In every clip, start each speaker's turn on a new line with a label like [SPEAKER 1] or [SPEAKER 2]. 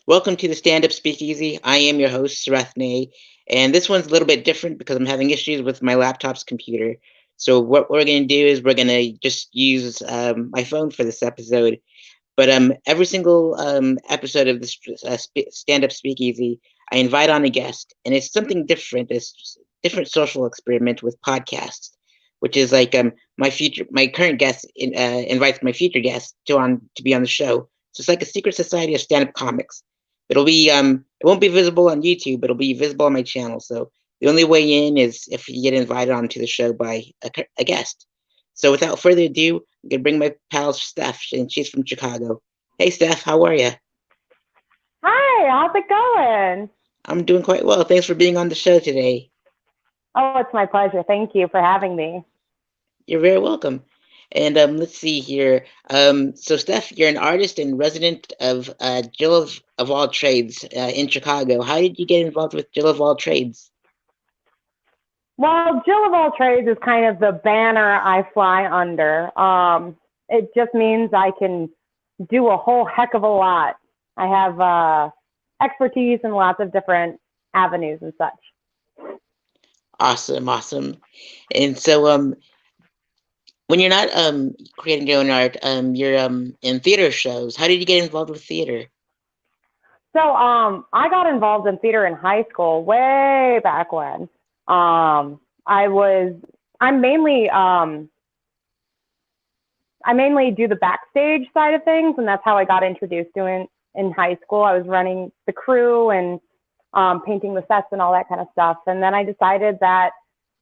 [SPEAKER 1] Welcome to the Stand Up Speakeasy. I am your host, Sareth, and this one's a little bit different because I'm having issues with my laptop's computer. So what we're going to do is we're going to just use my phone for this episode. But every single episode of this Stand Up Speakeasy, I invite on a guest, and it's something different. It's different social experiment with podcasts, which is like my current guest invites my future guest to be on the show. So it's like a secret society of stand up comics. It won't be visible on YouTube, but it'll be visible on my channel. So the only way in is if you get invited onto the show by a guest. So without further ado, I'm gonna bring my pal Steph, and she's from Chicago. Hey Steph, how are you?
[SPEAKER 2] Hi, how's it going?
[SPEAKER 1] I'm doing quite well. Thanks for being on the show today.
[SPEAKER 2] Oh, it's my pleasure. Thank you for having me.
[SPEAKER 1] You're very welcome. And let's see here. So Steph, you're an artist and resident of Jill of All Trades in Chicago. How did you get involved with Jill of All Trades?
[SPEAKER 2] Well, Jill of all trades is kind of the banner I fly under. It just means I can do a whole heck of a lot. I have expertise in lots of different avenues and such.
[SPEAKER 1] Awesome, awesome. And so when you're not creating your own art, you're in theater shows. How did you get involved with theater?
[SPEAKER 2] So I got involved in theater in high school way back when. I was I'm mainly I mainly do the backstage side of things, and that's how I got introduced to it in high school. I was running the crew and painting the sets and all that kind of stuff. And then I decided that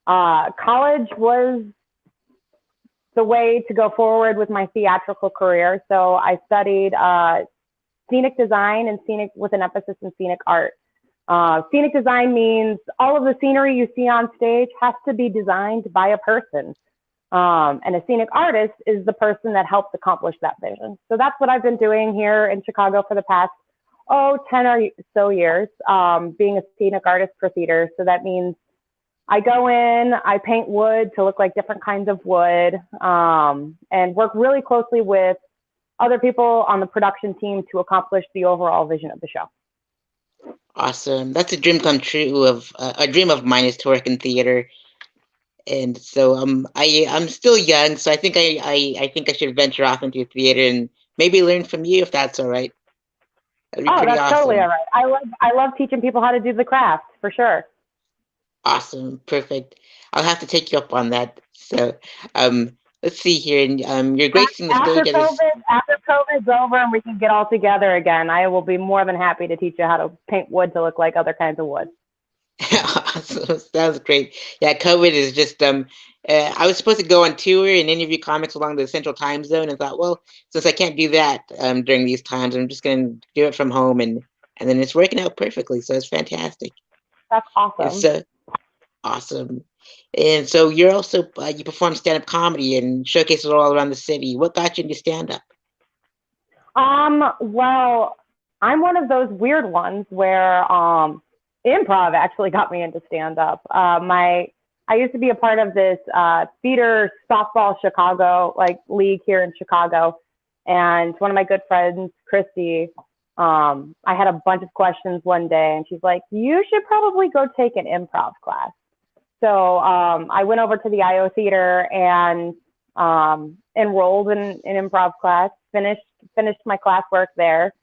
[SPEAKER 2] college was the way to go forward with my theatrical career. So I studied scenic design and scenic with an emphasis in scenic art. Scenic design means all of the scenery you see on stage has to be designed by a person. And a scenic artist is the person that helps accomplish that vision. So that's what I've been doing here in Chicago for the past, 10 or so years, being a scenic artist for theater. So that means I go in, I paint wood to look like different kinds of wood, and work really closely with other people on the production team to accomplish the overall vision of the show.
[SPEAKER 1] Awesome. That's a dream come true of a dream of mine is to work in theater. And so I'm still young, so I think I should venture off into theater and maybe learn from you if that's all right. That'd be
[SPEAKER 2] Oh,
[SPEAKER 1] pretty
[SPEAKER 2] that's totally all
[SPEAKER 1] awesome.
[SPEAKER 2] right. I love teaching people how to do the craft for sure.
[SPEAKER 1] Awesome. Perfect. I'll have to take you up on that. So let's see here. And you're gracing the stage
[SPEAKER 2] After
[SPEAKER 1] at this.
[SPEAKER 2] COVID's over and we can get all together again, I will be more than happy to teach you how to paint wood to look like other kinds of wood.
[SPEAKER 1] Awesome. Sounds great. Yeah, COVID is just I was supposed to go on tour and interview comics along the central time zone and thought, well, since I can't do that during these times, I'm just gonna do it from home and then it's working out perfectly. So it's fantastic.
[SPEAKER 2] That's
[SPEAKER 1] It's
[SPEAKER 2] awesome.
[SPEAKER 1] so awesome. And so you're also you perform stand-up comedy and showcases all around the city. What got you into stand-up?
[SPEAKER 2] Well, I'm one of those weird ones where improv actually got me into stand up. I used to be a part of this theater softball Chicago like league here in Chicago, and one of my good friends, Christy, I had a bunch of questions one day, and she's like, "You should probably go take an improv class." So I went over to the IO Theater and enrolled in an improv class, finished my classwork there.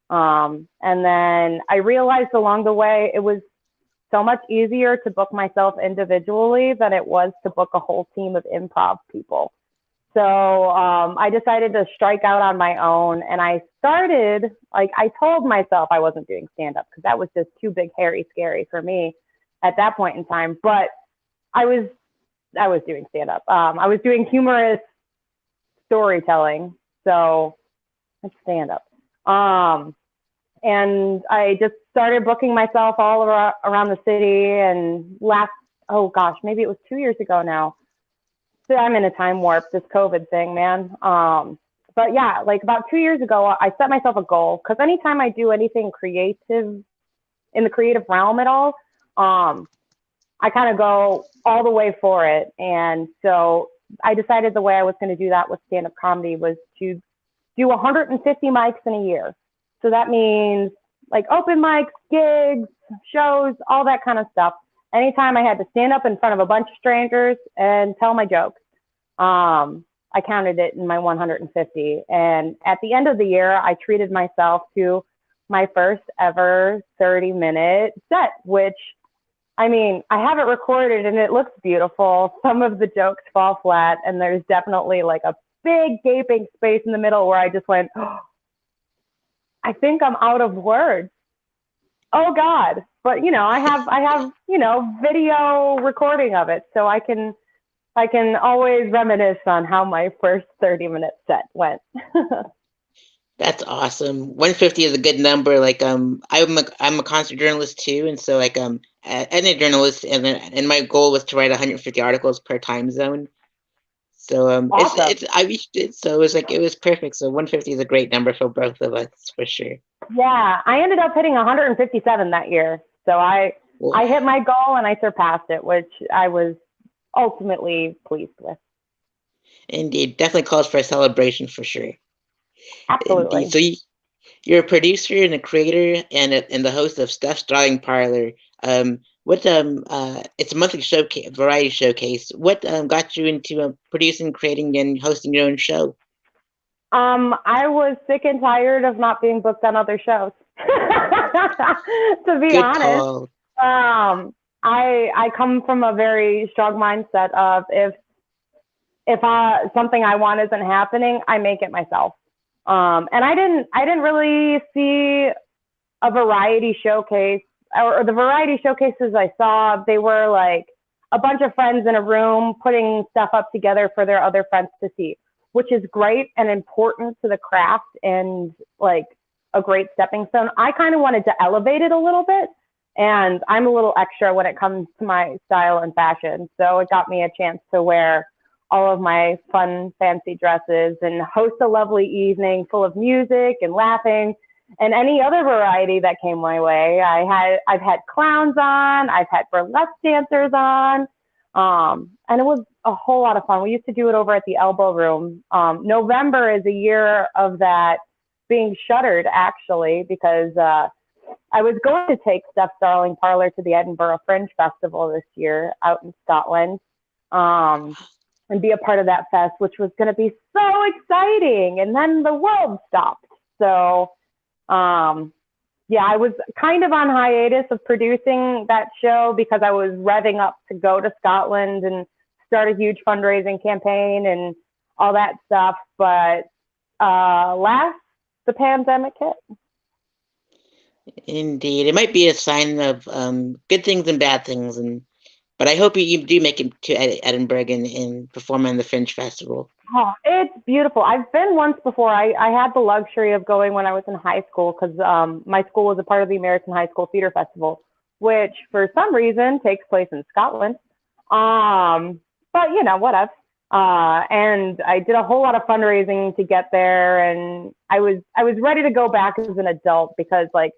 [SPEAKER 2] And then I realized along the way it was so much easier to book myself individually than it was to book a whole team of improv people. So I decided to strike out on my own, and I started like I told myself I wasn't doing stand up because that was just too big, hairy, scary for me at that point in time. But I was I was doing stand up. I was doing humorous storytelling, so it's stand up. And I just started booking myself all around the city. And oh gosh, maybe it was 2 years ago now. So I'm in a time warp, this COVID thing, man. But yeah, like about 2 years ago, I set myself a goal because anytime I do anything creative in the creative realm at all, um, I kind of go all the way for it. And so I decided the way I was going to do that with stand up comedy was to do 150 mics in a year. So that means like open mics, gigs, shows, all that kind of stuff. Anytime I had to stand up in front of a bunch of strangers and tell my jokes, I counted it in my 150. And at the end of the year, I treated myself to my first ever 30-minute set, which, I mean, I have it recorded and it looks beautiful. Some of the jokes fall flat, and there's definitely like a big gaping space in the middle where I just went, oh, I think I'm out of words. Oh God. But I have video recording of it, so I can always reminisce on how my first 30-minute set went.
[SPEAKER 1] That's awesome. 150 is a good number. Like I'm a concert journalist too, and so like and a journalist, and my goal was to write 150 articles per time zone. So
[SPEAKER 2] Awesome.
[SPEAKER 1] it's I reached it, so it was perfect. So 150 is a great number for both of us for sure.
[SPEAKER 2] Yeah, I ended up hitting 157 that year. So
[SPEAKER 1] Well,
[SPEAKER 2] I hit my goal and I surpassed it, which I was ultimately pleased with.
[SPEAKER 1] indeed, definitely calls for a celebration for sure. Indeed.
[SPEAKER 2] Absolutely.
[SPEAKER 1] So you're a producer and a creator and the host of Steph's Drawing Parlor. What it's a monthly showcase, variety showcase. What got you into producing, creating, and hosting your own show?
[SPEAKER 2] I was sick and tired of not being booked on other shows. To be
[SPEAKER 1] Good
[SPEAKER 2] honest,
[SPEAKER 1] call.
[SPEAKER 2] I come from a very strong mindset of if something I want isn't happening, I make it myself. And I didn't really see a variety showcase, or the variety showcases I saw, they were like a bunch of friends in a room putting stuff up together for their other friends to see, which is great and important to the craft and like a great stepping stone. I kind of wanted to elevate it a little bit, and I'm a little extra when it comes to my style and fashion. So it got me a chance to wear all of my fun, fancy dresses and host a lovely evening full of music and laughing and any other variety that came my way. I've had clowns on, I've had burlesque dancers on, and it was a whole lot of fun. We used to do it over at the Elbow Room. November is a year of that being shuttered, actually, because I was going to take Steph's Darling Parlor to the Edinburgh Fringe Festival this year out in Scotland, and be a part of that fest, which was going to be so exciting. And then the world stopped. So, yeah, I was kind of on hiatus of producing that show because I was revving up to go to Scotland and start a huge fundraising campaign and all that stuff. But last the pandemic hit.
[SPEAKER 1] Indeed, it might be a sign of good things and bad things, but I hope you do make it to Edinburgh and perform on the Fringe Festival.
[SPEAKER 2] Oh, it's beautiful. I've been once before. I had the luxury of going when I was in high school because my school was a part of the American High School Theater Festival, which for some reason takes place in Scotland. But whatever. And I did a whole lot of fundraising to get there, and I was ready to go back as an adult because like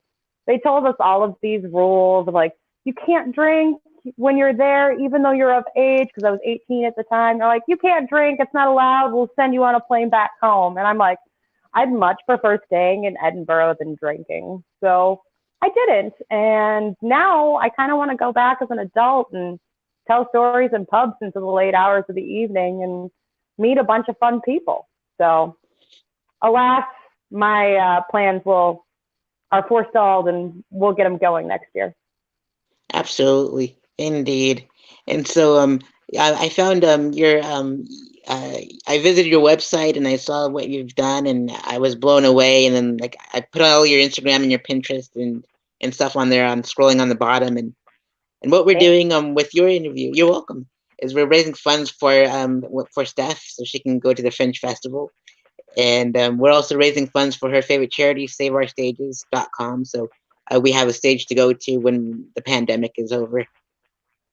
[SPEAKER 2] they told us all of these rules of like you can't drink when you're there, even though you're of age, because I was 18 at the time. They're like, you can't drink. It's not allowed. We'll send you on a plane back home. And I'm like, I'd much prefer staying in Edinburgh than drinking. So I didn't. And now I kind of want to go back as an adult and tell stories in pubs into the late hours of the evening and meet a bunch of fun people. So alas, my plans are forestalled, and we'll get them going next year.
[SPEAKER 1] Absolutely, indeed. And so I found your I visited your website and I saw what you've done and I was blown away. And then like I put all your Instagram and your Pinterest and stuff on there. I'm scrolling on the bottom and what we're
[SPEAKER 2] Thanks.
[SPEAKER 1] doing with your interview. You're welcome. Is we're raising funds for Steph so she can go to the Fringe Festival. And we're also raising funds for her favorite charity, SaveOurStages.com. So we have a stage to go to when the pandemic is over.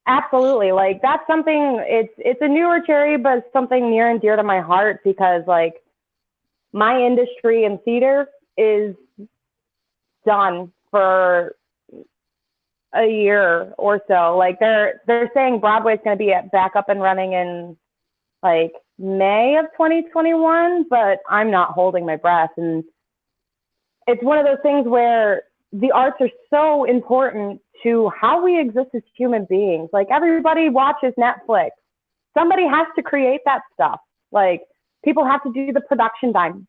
[SPEAKER 2] Absolutely. Like that's something, it's a newer cherry, but it's something near and dear to my heart because like my industry in theater is done for a year or so. Like they're saying Broadway's going to be back up and running in like May of 2021, but I'm not holding my breath. And it's one of those things where the arts are so important to how we exist as human beings. Like everybody watches Netflix. Somebody has to create that stuff. Like people have to do the production time.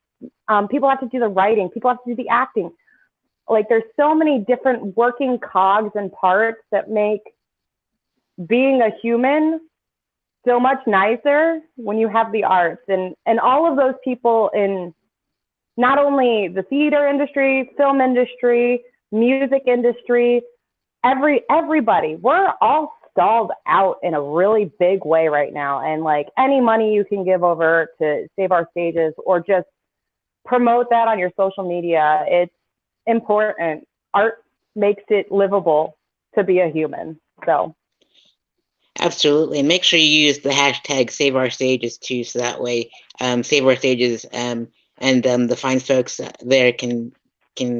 [SPEAKER 2] People have to do the writing. People have to do the acting. Like there's so many different working cogs and parts that make being a human so much nicer when you have the arts and all of those people in not only the theater industry, film industry, music industry, everybody, we're all stalled out in a really big way right now. And like any money you can give over to Save Our Stages or just promote that on your social media, it's important. Art makes it livable to be a human. So
[SPEAKER 1] Absolutely. Make sure you use the hashtag Save Our Stages too, so that way Save Our Stages and the fine folks there can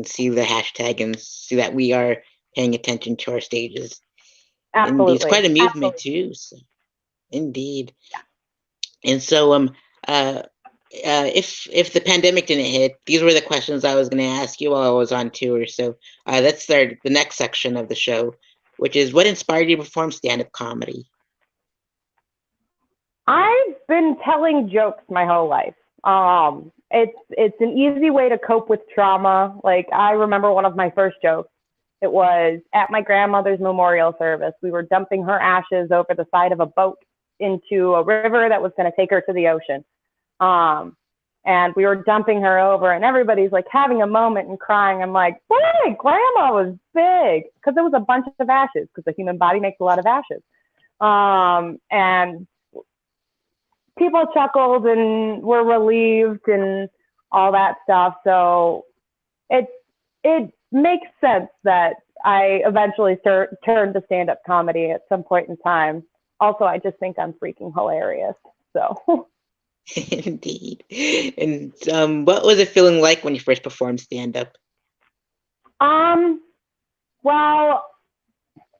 [SPEAKER 1] see the hashtag and see that we are paying attention to our stages. Indeed, it's quite
[SPEAKER 2] absolutely.
[SPEAKER 1] a movement
[SPEAKER 2] Absolutely.
[SPEAKER 1] too. So, indeed. And so if the pandemic didn't hit, these were the questions I was going to ask you while I was on tour. So let's start the next section of the show, which is what inspired you to perform stand-up comedy?
[SPEAKER 2] I've been telling jokes my whole life. It's an easy way to cope with trauma. Like I remember one of my first jokes. It was at my grandmother's memorial service. We were dumping her ashes over the side of a boat into a river that was going to take her to the ocean. Um, and we were dumping her over, and everybody's like having a moment and crying. I'm like, boy, grandma was big because it was a bunch of ashes because the human body makes a lot of ashes. And people chuckled and were relieved and all that stuff. So it makes sense that I eventually turned to stand-up comedy at some point in time. Also, I just think I'm freaking hilarious. So,
[SPEAKER 1] Indeed. And what was it feeling like when you first performed stand-up?
[SPEAKER 2] um, well,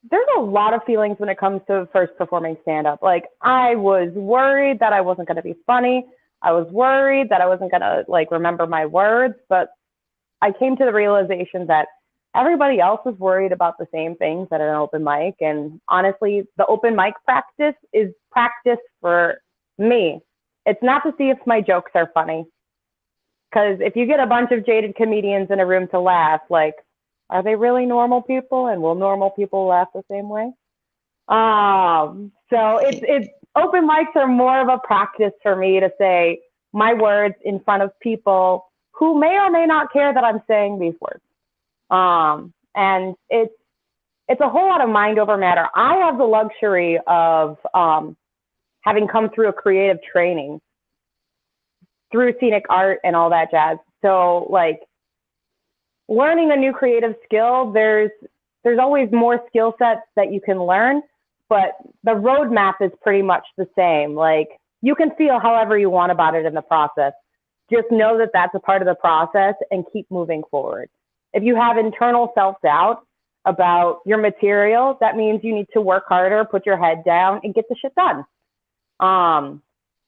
[SPEAKER 2] there's a lot of feelings when it comes to first performing stand-up. Like, I was worried that I wasn't going to be funny. I was worried that I wasn't going to like remember my words, but I came to the realization that everybody else is worried about the same things at an open mic. And honestly, the open mic practice is practice for me. It's not to see if my jokes are funny. Because if you get a bunch of jaded comedians in a room to laugh, like, are they really normal people? And will normal people laugh the same way? So it's open mics are more of a practice for me to say my words in front of people who may or may not care that I'm saying these words. And it's a whole lot of mind over matter. I have the luxury of having come through a creative training through scenic art and all that jazz. So like learning a new creative skill, there's always more skill sets that you can learn, but the roadmap is pretty much the same. Like you can feel however you want about it in the process. Just know that that's a part of the process and keep moving forward. If you have internal self-doubt about your material, that means you need to work harder, put your head down, and get the shit done.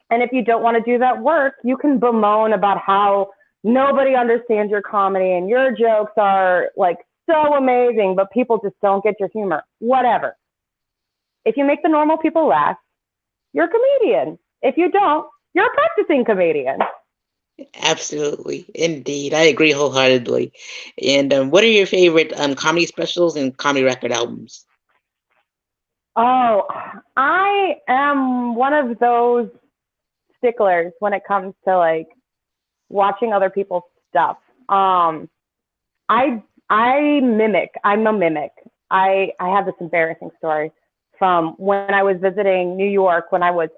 [SPEAKER 2] And if you don't want to do that work, you can bemoan about how nobody understands your comedy and your jokes are like so amazing, but people just don't get your humor. Whatever. If you make the normal people laugh, you're a comedian. If you don't, you're a practicing comedian.
[SPEAKER 1] Absolutely. Indeed. I agree wholeheartedly. And what are your favorite comedy specials and comedy record albums?
[SPEAKER 2] Oh, I am one of those sticklers when it comes to like watching other people's stuff. I mimic. I'm a mimic. I have this embarrassing story from when I was visiting New York when I was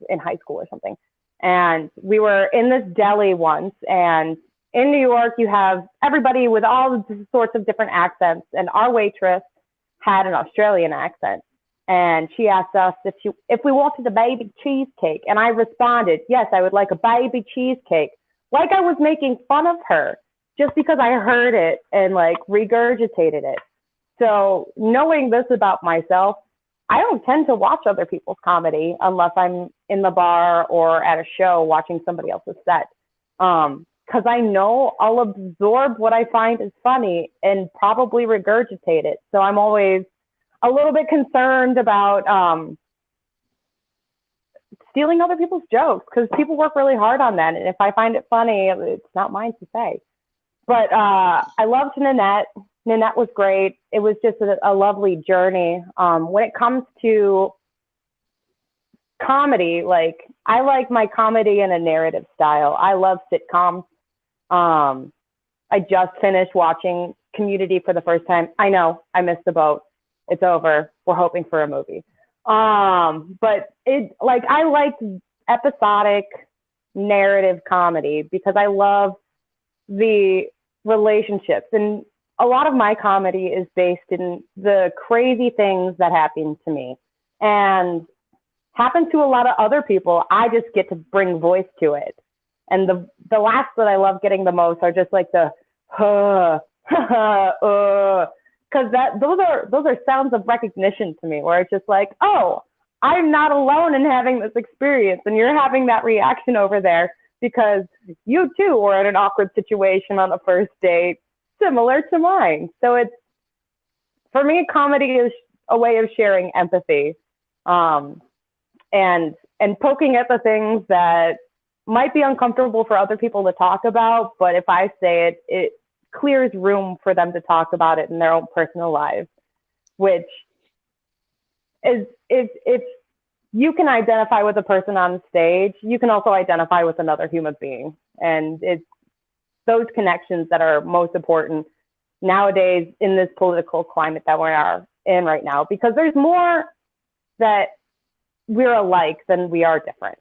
[SPEAKER 2] in high school or something. And we were in this deli once, and in New York, you have everybody with all sorts of different accents. And our waitress had an Australian accent. And she asked us if we wanted a baby cheesecake. And I responded, yes, I would like a baby cheesecake. Like I was making fun of her just because I heard it and like regurgitated it. So knowing this about myself, I don't tend to watch other people's comedy unless I'm in the bar or at a show watching somebody else's set. because I know I'll absorb what I find is funny and probably regurgitate it. So I'm always a little bit concerned about stealing other people's jokes because people work really hard on that. And if I find it funny, it's not mine to say. But I loved Nanette. Nanette was great. It was just a lovely journey. When it comes to comedy, like I like my comedy in a narrative style. I love sitcoms. I just finished watching Community for the first time. I know I missed the boat. It's over. We're hoping for a movie. But it like I like episodic narrative comedy because I love the relationships, and a lot of my comedy is based in the crazy things that happen to me and happen to a lot of other people. I just get to bring voice to it. And the laughs that I love getting the most are just like the because those are sounds of recognition to me, where it's just like, oh, I'm not alone in having this experience, and you're having that reaction over there because you too were in an awkward situation on the first date, similar to mine. So it's, for me, comedy is a way of sharing empathy, and poking at the things that might be uncomfortable for other people to talk about, but if I say it, it clears room for them to talk about it in their own personal lives, which is, if you can identify with a person on stage, you can also identify with another human being. And it's those connections that are most important nowadays in this political climate that we are in right now, because there's more that we're alike than we are different.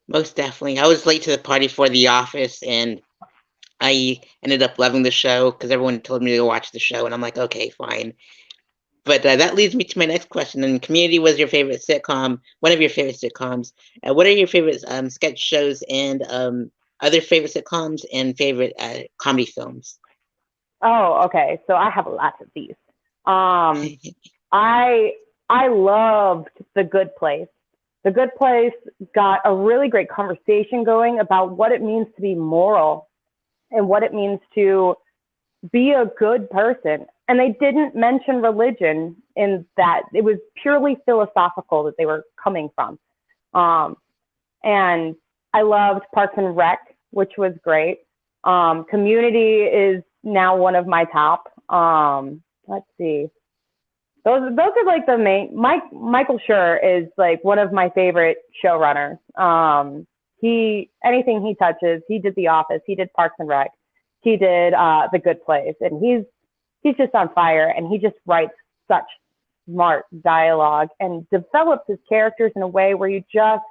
[SPEAKER 1] Most definitely. I was late to the party for The Office, and I ended up loving the show because everyone told me to go watch the show, and I'm like, okay, fine. But that leads me to my next question. And Community was your favorite sitcom, one of your favorite sitcoms. What are your favorite sketch shows and other favorite sitcoms and favorite comedy films?
[SPEAKER 2] Oh, okay. So I have lots of these. I loved The Good Place. The Good Place got a really great conversation going about what it means to be moral and what it means to be a good person. And they didn't mention religion in that. It was purely philosophical that they were coming from. And I loved Parks and Rec, which was great. Community is now one of my top. Let's see. Those are like the main. Michael Schur is like one of my favorite showrunners. Anything he touches, he did The Office, he did Parks and Rec, he did The Good Place, and he's just on fire, and he just writes such smart dialogue and develops his characters in a way where you just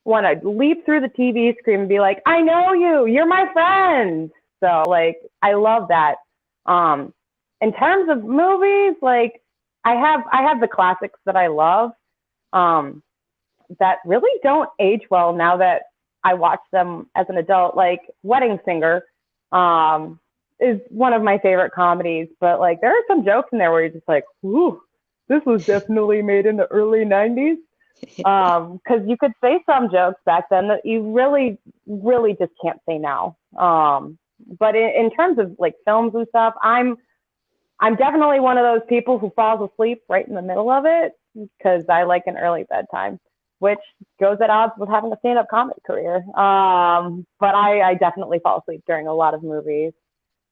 [SPEAKER 2] want to leap through the TV screen and be like, I know you, you're my friend. So like, I love that. In terms of movies, like I have the classics that I love, that really don't age well now that I watch them as an adult, like Wedding Singer, is one of my favorite comedies, but like there are some jokes in there where you're just like, ooh, this was definitely made in the early 90s. Because you could say some jokes back then that you really, really just can't say now. But in terms of like films and stuff, I'm definitely one of those people who falls asleep right in the middle of it because I like an early bedtime, which goes at odds with having a stand-up comedy career. But I definitely fall asleep during a lot of movies.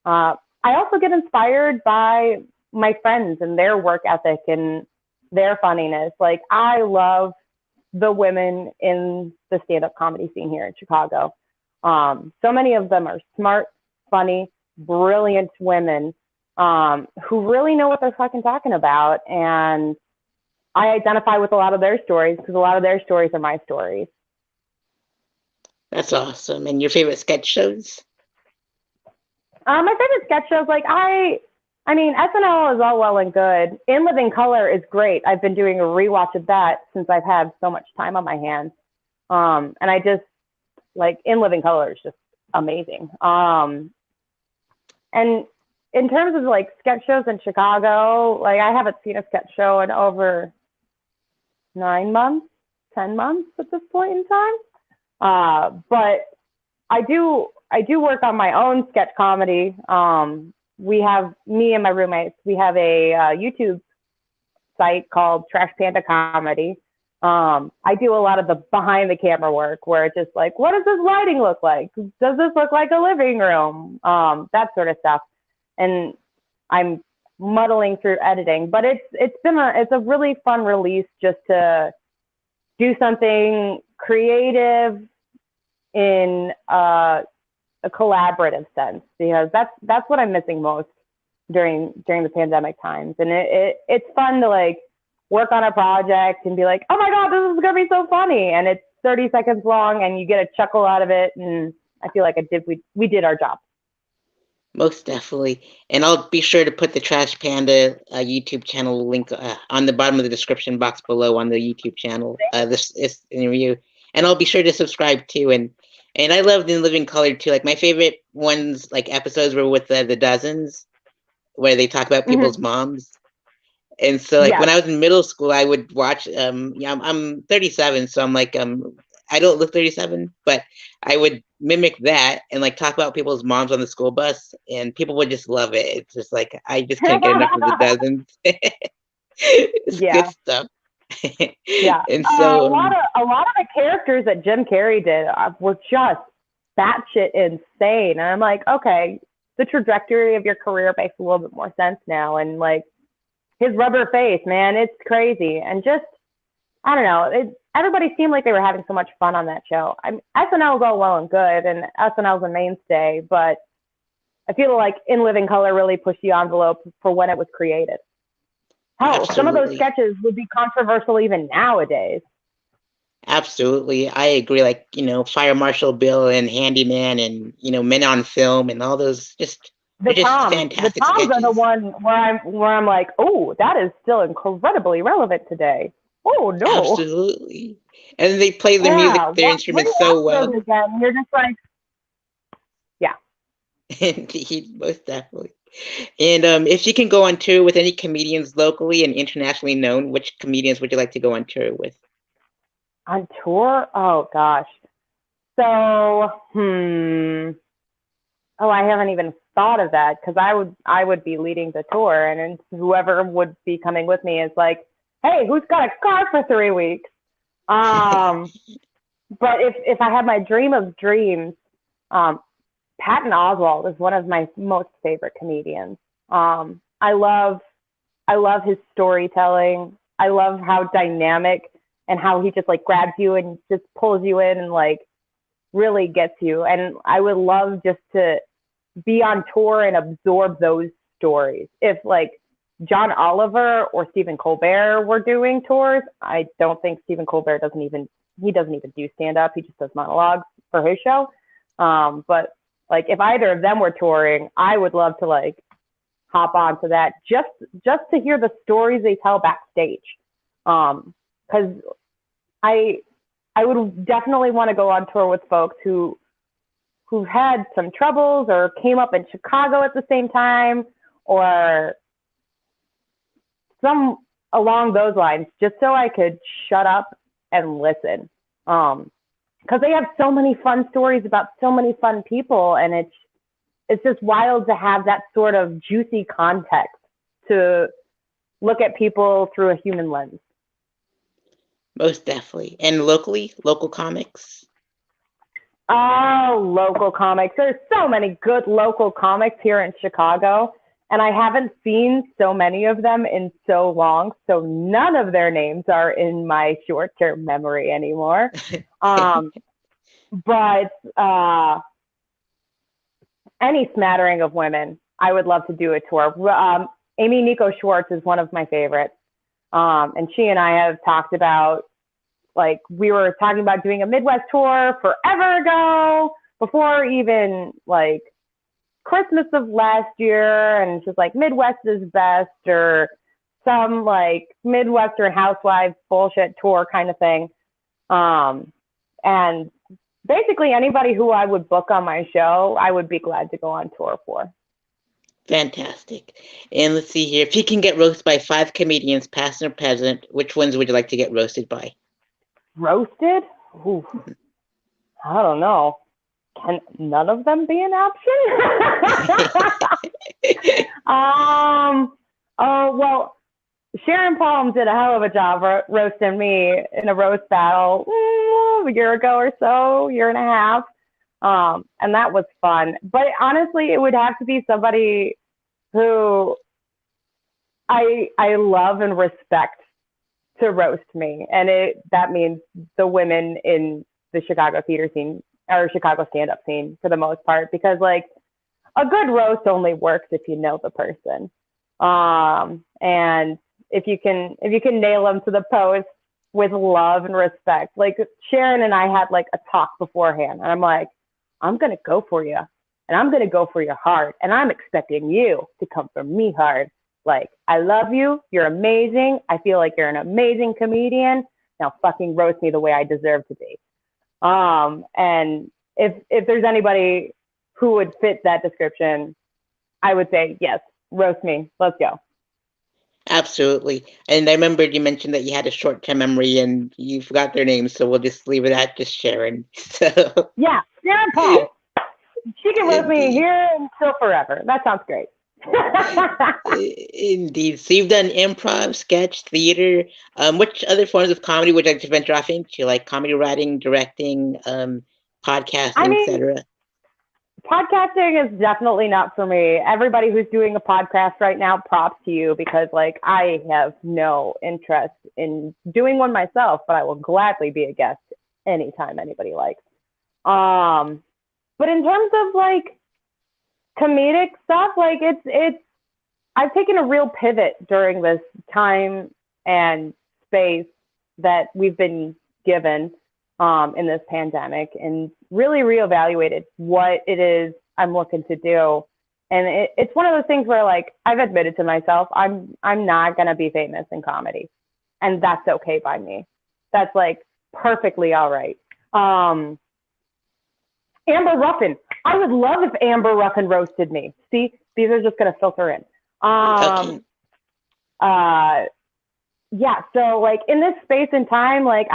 [SPEAKER 2] I also get inspired by my friends and their work ethic and their funniness. Like I love the women in the stand-up comedy scene here in Chicago. So many of them are smart, funny, brilliant women who really know what they're fucking talking about. And I identify with a lot of their stories because a lot of their stories are my stories.
[SPEAKER 1] That's awesome. And your favorite sketch shows?
[SPEAKER 2] My favorite sketch shows, like I mean, SNL is all well and good. In Living Color is great. I've been doing a rewatch of that since I've had so much time on my hands. And I just, like, In Living Color is just amazing. And in terms of, like, sketch shows in Chicago, like, I haven't seen a sketch show in over 9 months, 10 months at this point in time. But I do work on my own sketch comedy. We have me and my roommates. We have a YouTube site called Trash Panda Comedy. I do a lot of the behind the camera work where it's just like, what does this lighting look like? Does this look like a living room? That sort of stuff. And I'm muddling through editing, but it's a really fun release just to do something creative in a collaborative sense, because that's what I'm missing most during the pandemic times. And it's fun to like work on a project and be like, oh my God, this is gonna be so funny, and it's 30 seconds long and you get a chuckle out of it, and I feel like we did our job.
[SPEAKER 1] Most definitely. And I'll be sure to put the Trash Panda YouTube channel link on the bottom of the description box below on the YouTube channel. This is interview, and I'll be sure to subscribe too. And I loved In Living Color too. Like my favorite ones, like episodes, were with the dozens, where they talk about people's moms. And so, like when
[SPEAKER 2] Yes.
[SPEAKER 1] I was in middle school, I would watch. Yeah, I'm 37, so I'm like I don't look 37, but I would mimic that and like talk about people's moms on the school bus, and people would just love it. It's just like I just can't get enough of the dozens. It's good
[SPEAKER 2] Yeah.
[SPEAKER 1] stuff.
[SPEAKER 2] Yeah.
[SPEAKER 1] And
[SPEAKER 2] A
[SPEAKER 1] so,
[SPEAKER 2] lot of the characters that Jim Carrey did were just batshit insane. And I'm like, okay, the trajectory of your career makes a little bit more sense now. And like his rubber face, man, it's crazy. And just, I don't know, everybody seemed like they were having so much fun on that show. I mean, SNL is all well and good, and SNL's a mainstay, but I feel like In Living Color really pushed the envelope for when it was created. Hell, some of those
[SPEAKER 1] absolutely.
[SPEAKER 2] sketches would be controversial even nowadays.
[SPEAKER 1] Absolutely. I agree. Like, Fire Marshal Bill and Handyman and, Men on Film and all those they're just
[SPEAKER 2] The
[SPEAKER 1] fantastic
[SPEAKER 2] Toms are the
[SPEAKER 1] sketches.
[SPEAKER 2] one where I'm like, oh, that is still incredibly relevant today. Oh no,
[SPEAKER 1] Absolutely. And they play the music,
[SPEAKER 2] yeah,
[SPEAKER 1] their
[SPEAKER 2] when
[SPEAKER 1] instruments
[SPEAKER 2] you
[SPEAKER 1] so
[SPEAKER 2] watch
[SPEAKER 1] well.
[SPEAKER 2] those again, you're just like, yeah.
[SPEAKER 1] Most definitely. And if you can go on tour with any comedians locally and internationally known, which comedians would you like to go on tour with?
[SPEAKER 2] On tour? Oh gosh. So, oh, I haven't even thought of that, because I would be leading the tour, and whoever would be coming with me is like, hey, who's got a car for 3 weeks? Um, but if I had my dream of dreams, um, Patton Oswalt is one of my most favorite comedians. I love his storytelling. I love how dynamic, and how he just like grabs you and just pulls you in and like really gets you. And I would love just to be on tour and absorb those stories. If like John Oliver or Stephen Colbert were doing tours, I don't think Stephen Colbert doesn't even do stand up. He just does monologues for his show. But like if either of them were touring, I would love to like hop onto that just to hear the stories they tell backstage. Because I would definitely want to go on tour with folks who've had some troubles or came up in Chicago at the same time, or some along those lines, just so I could shut up and listen. Because they have so many fun stories about so many fun people, and it's just wild to have that sort of juicy context to look at people through a human lens.
[SPEAKER 1] Most definitely. And locally, local comics.
[SPEAKER 2] Oh, local comics. There's so many good local comics here in Chicago, and I haven't seen so many of them in so long, so none of their names are in my short-term memory anymore. Um, but any smattering of women, I would love to do a tour. Amy Nico Schwartz is one of my favorites, and she and I have talked about, like, we were talking about doing a Midwest tour forever ago, before even like Christmas of last year, and she's like, Midwest is best, or some like Midwestern housewives bullshit tour kind of thing. And basically anybody who I would book on my show, I would be glad to go on tour for.
[SPEAKER 1] Fantastic. And let's see here. If you can get roasted by 5 comedians, past or present, which ones would you like to get roasted by?
[SPEAKER 2] Roasted? Ooh, I don't know. can none of them be an option? Oh, well, Sharon Palm did a hell of a job roasting me in a roast battle a year ago or so, year and a half. And that was fun. But honestly, it would have to be somebody who I love and respect to roast me. And that means the women in the Chicago theater scene or Chicago stand-up scene for the most part, because like a good roast only works if you know the person. And if you can nail them to the post with love and respect. Like Sharon and I had like a talk beforehand, and I'm like, I'm going to go for you, and I'm going to go for your heart, and I'm expecting you to come for me hard. Like, I love you. You're amazing. I feel like you're an amazing comedian. Now fucking roast me the way I deserve to be. And if there's anybody who would fit that description, I would say, yes, roast me. Let's go.
[SPEAKER 1] Absolutely. And I remembered you mentioned that you had a short-term memory and you forgot their names, so we'll just leave it at just Sharon. So
[SPEAKER 2] Yeah, Sharon Paul. She can roast me
[SPEAKER 1] indeed.
[SPEAKER 2] here until forever. That sounds great.
[SPEAKER 1] Indeed. So you've done improv, sketch, theater. Which other forms of comedy would you like to venture off into, like comedy writing, directing,
[SPEAKER 2] I
[SPEAKER 1] podcasting,
[SPEAKER 2] mean,
[SPEAKER 1] etc.?
[SPEAKER 2] podcasting is definitely not for me. Everybody who's doing a podcast right now, props to you, because like I have no interest in doing one myself, but I will gladly be a guest anytime anybody likes. But in terms of like comedic stuff, like it's I've taken a real pivot during this time and space that we've been given in this pandemic, and really reevaluated what it is I'm looking to do. And it's one of those things where like I've admitted to myself, I'm not gonna be famous in comedy, and that's okay by me. That's like perfectly all right. Amber Ruffin. I would love if Amber Ruffin roasted me. See, these are just gonna filter in.
[SPEAKER 1] Okay.
[SPEAKER 2] Uh, yeah. So like in this space and time, like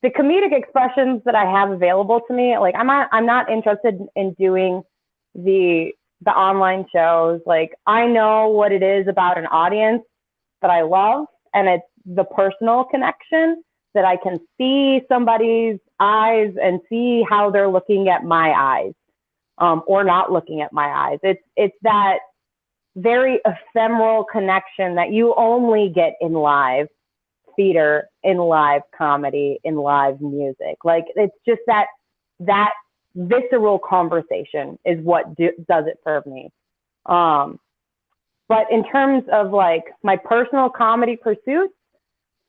[SPEAKER 2] the comedic expressions that I have available to me, like I'm not interested in doing the online shows. Like I know what it is about an audience that I love, and it's the personal connection that I can see somebody's eyes and see how they're looking at my eyes, or not looking at my eyes. It's that very ephemeral connection that you only get in live theater, in live comedy, in live music. Like it's just that visceral conversation is what does it for me. But in terms of like my personal comedy pursuits,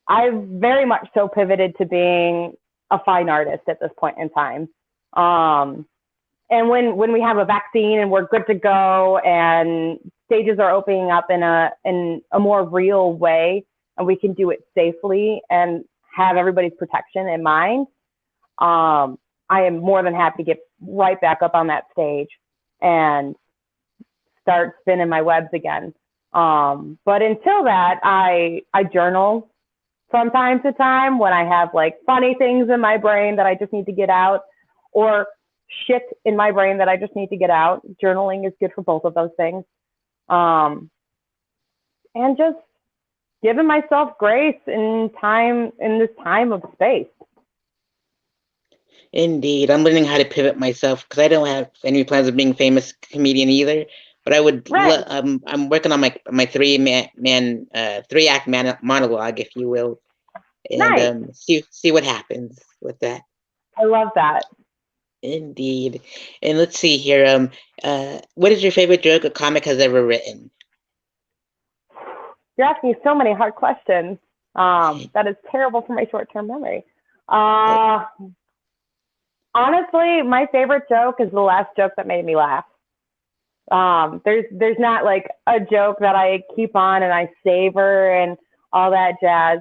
[SPEAKER 2] I've very much so pivoted to being a fine artist at this point in time. And when we have a vaccine and we're good to go and stages are opening up in a more real way, and we can do it safely and have everybody's protection in mind, I am more than happy to get right back up on that stage and start spinning my webs again. But until that, I journal from time to time when I have like funny things in my brain that I just need to get out, or shit in my brain that I just need to get out. Journaling is good for both of those things. And just giving myself grace in time, in this time of space.
[SPEAKER 1] Indeed. I'm learning how to pivot myself because I don't have any plans of being a famous comedian either. But I would.
[SPEAKER 2] Right.
[SPEAKER 1] I'm working on my three act monologue, if you will, and
[SPEAKER 2] Nice.
[SPEAKER 1] see what happens with that.
[SPEAKER 2] I love that.
[SPEAKER 1] Indeed. And let's see here. What is your favorite joke a comic has ever written?
[SPEAKER 2] You're asking so many hard questions. That is terrible for my short-term memory. Honestly, my favorite joke is the last joke that made me laugh. There's not like a joke that I keep on and I savor and all that jazz.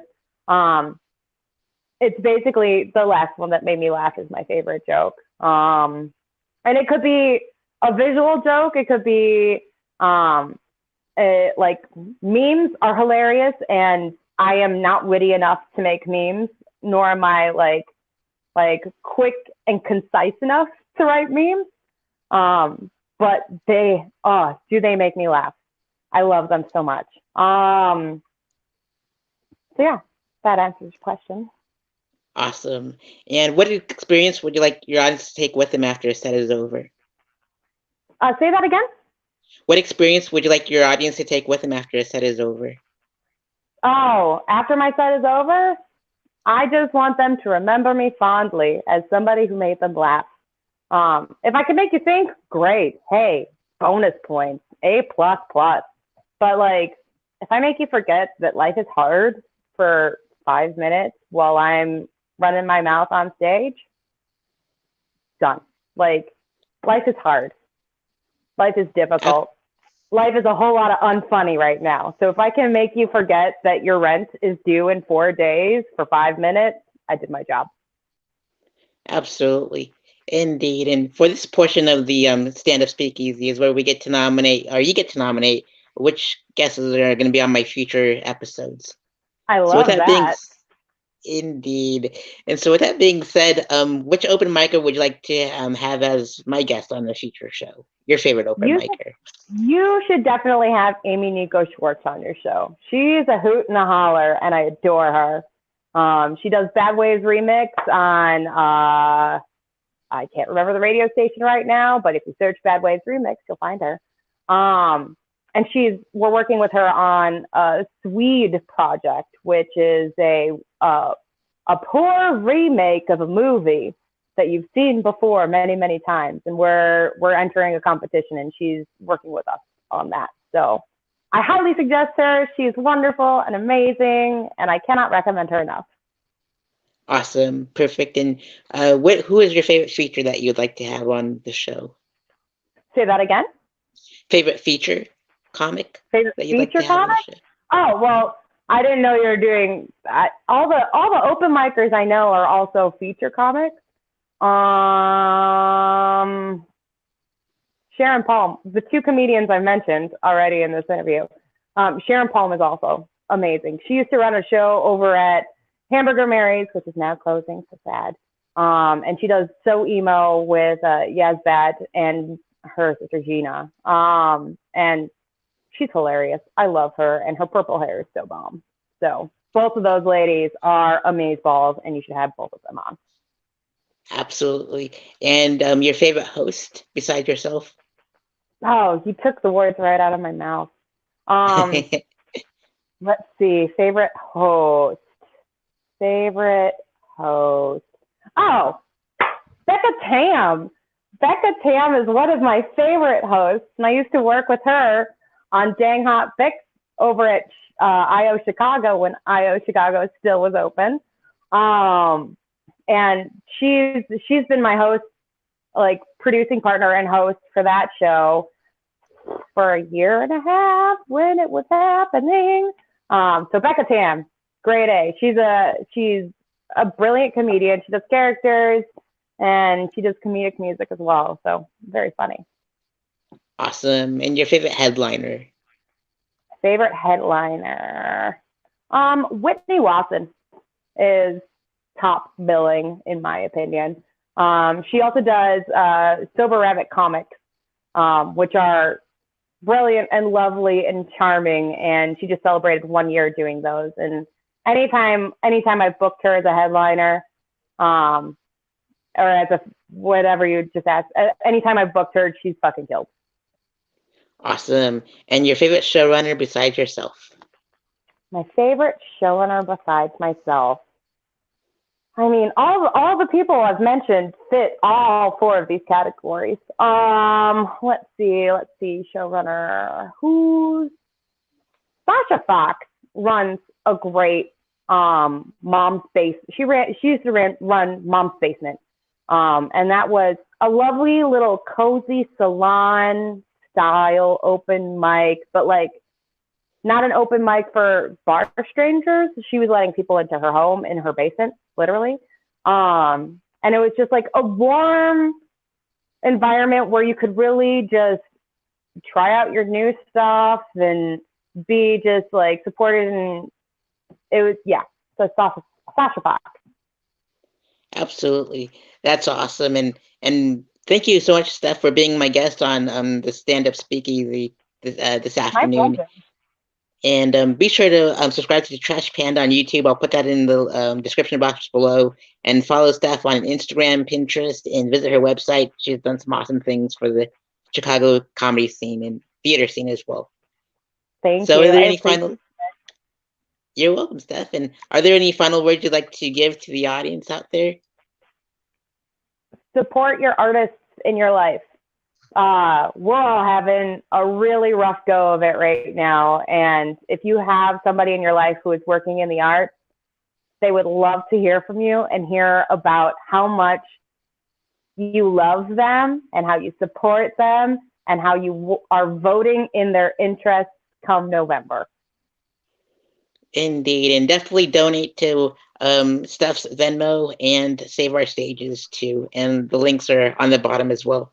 [SPEAKER 2] It's basically the last one that made me laugh is my favorite joke. And it could be a visual joke. It could be like memes are hilarious, and I am not witty enough to make memes, nor am I like quick and concise enough to write memes. But do they make me laugh? I love them so much. So yeah, that answers your question.
[SPEAKER 1] Awesome. And what experience would you like your audience to take with them after a set is over?
[SPEAKER 2] Say that again?
[SPEAKER 1] What experience would you like your audience to take with them after a set is over?
[SPEAKER 2] Oh, after my set is over, I just want them to remember me fondly as somebody who made them laugh. If I can make you think, great. Hey, bonus points, A++. But like, if I make you forget that life is hard for 5 minutes while I'm running my mouth on stage, done. Like, life is hard. Life is difficult. Life is a whole lot of unfunny right now. So if I can make you forget that your rent is due in 4 days for 5 minutes, I did my job.
[SPEAKER 1] Absolutely. Indeed. And for this portion of the stand-up speakeasy is where we get to nominate, or you get to nominate, which guests are going to be on my future episodes.
[SPEAKER 2] I
[SPEAKER 1] So with
[SPEAKER 2] love
[SPEAKER 1] that being
[SPEAKER 2] that.
[SPEAKER 1] Indeed. And so with that being said, which open micer would you like to have as my guest on the future show? Your favorite open micer?
[SPEAKER 2] You should definitely have Amy Nico Schwartz on your show. She's a hoot and a holler, and I adore her. She does Bad Waves Remix on, I can't remember the radio station right now, but if you search Bad Waves Remix, you'll find her. And we're working with her on a Swede project, which is a poor remake of a movie that you've seen before many, many times. And we're entering a competition, and she's working with us on that. So I highly suggest her. She's wonderful and amazing, and I cannot recommend her enough.
[SPEAKER 1] Awesome. Perfect. And who is your favorite feature that you'd like to have on the show?
[SPEAKER 2] Say that again?
[SPEAKER 1] Favorite feature comic
[SPEAKER 2] Favorite
[SPEAKER 1] that you'd like to
[SPEAKER 2] feature
[SPEAKER 1] have on
[SPEAKER 2] comic?
[SPEAKER 1] the show?
[SPEAKER 2] Oh, well, I didn't know you were doing all the open micers I know are also feature comics. Sharon Palm, the two comedians I mentioned already in this interview. Sharon Palm is also amazing. She used to run a show over at Hamburger Mary's, which is now closing, so sad. And she does So Emo with Yazbad and her sister Gina. And she's hilarious. I love her, and her purple hair is so bomb. So both of those ladies are amazeballs, and you should have both of them on.
[SPEAKER 1] Absolutely. And your favorite host besides yourself?
[SPEAKER 2] Oh, you took the words right out of my mouth. Let's see. Favorite host. Oh, Becca Tam. Becca Tam is one of my favorite hosts, and I used to work with her on Dang Hot Fix over at IO Chicago when IO Chicago still was open. And she's been my host, like producing partner and host for that show for a year and a half when it was happening. So Becca Tam, grade A. She's a brilliant comedian. She does characters and she does comedic music as well. So very funny.
[SPEAKER 1] Awesome. And your favorite headliner?
[SPEAKER 2] Favorite headliner? Whitney Watson is top billing in my opinion. She also does Sober Rabbit comics, which are brilliant and lovely and charming. And she just celebrated 1 year doing those. And anytime I've booked her as a headliner, or as a whatever you just asked, anytime I've booked her, she's fucking killed.
[SPEAKER 1] Awesome. And your favorite showrunner besides yourself?
[SPEAKER 2] My favorite showrunner besides myself. I mean, all the people I've mentioned fit all 4 of these categories. Let's see, showrunner. Sasha Fox runs a great Mom's Basement. She used to run Mom's Basement. And that was a lovely little cozy salon style open mic, but like not an open mic for bar strangers. She was letting people into her home in her basement, literally. And it was just like a warm environment where you could really just try out your new stuff and be just like supported. And it was, yeah. So Sasha Fox.
[SPEAKER 1] Absolutely. That's awesome. And thank you so much, Steph, for being my guest on the stand-up speakeasy this
[SPEAKER 2] My
[SPEAKER 1] afternoon.
[SPEAKER 2] pleasure.
[SPEAKER 1] And be sure to subscribe to the Trash Panda on YouTube. I'll put that in the description box below. And follow Steph on Instagram, Pinterest, and visit her website. She's done some awesome things for the Chicago comedy scene and theater scene as well.
[SPEAKER 2] Thank
[SPEAKER 1] So,
[SPEAKER 2] you.
[SPEAKER 1] are there
[SPEAKER 2] I
[SPEAKER 1] any
[SPEAKER 2] appreciate
[SPEAKER 1] final? You're welcome, Steph. And are there any final words you'd like to give to the audience out there?
[SPEAKER 2] support your artists in your life. We're all having a really rough go of it right now. And if you have somebody in your life who is working in the arts, they would love to hear from you and hear about how much you love them and how you support them and how you are voting in their interests come November.
[SPEAKER 1] Indeed, and definitely donate to Steph's Venmo and Save Our Stages too. And the links are on the bottom as well.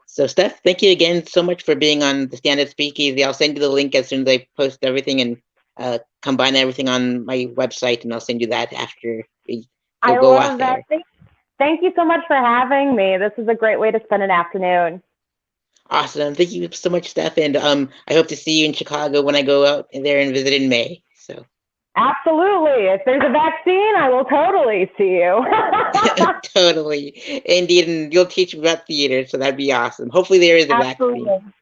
[SPEAKER 1] So, Steph, thank you again so much for being on the Stand Up Speakeasy. I'll send you the link as soon as I post everything and combine everything on my website, and I'll send you that after
[SPEAKER 2] I
[SPEAKER 1] it'll go
[SPEAKER 2] love
[SPEAKER 1] off
[SPEAKER 2] that.
[SPEAKER 1] air.
[SPEAKER 2] Thank you so much for having me. This is a great way to spend an afternoon.
[SPEAKER 1] Awesome. Thank you so much, Steph. And I hope to see you in Chicago when I go out there and visit in May. So.
[SPEAKER 2] Absolutely. If there's a vaccine, I will totally see you.
[SPEAKER 1] Totally. Indeed. And you'll teach me about theater, so that'd be awesome. Hopefully there is a vaccine.
[SPEAKER 2] Absolutely.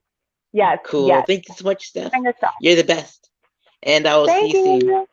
[SPEAKER 2] Yes,
[SPEAKER 1] Cool.
[SPEAKER 2] yes.
[SPEAKER 1] Thank you so much, Steph.
[SPEAKER 2] Fingers crossed.
[SPEAKER 1] You're the best. And I will see
[SPEAKER 2] Thank
[SPEAKER 1] you soon.
[SPEAKER 2] you.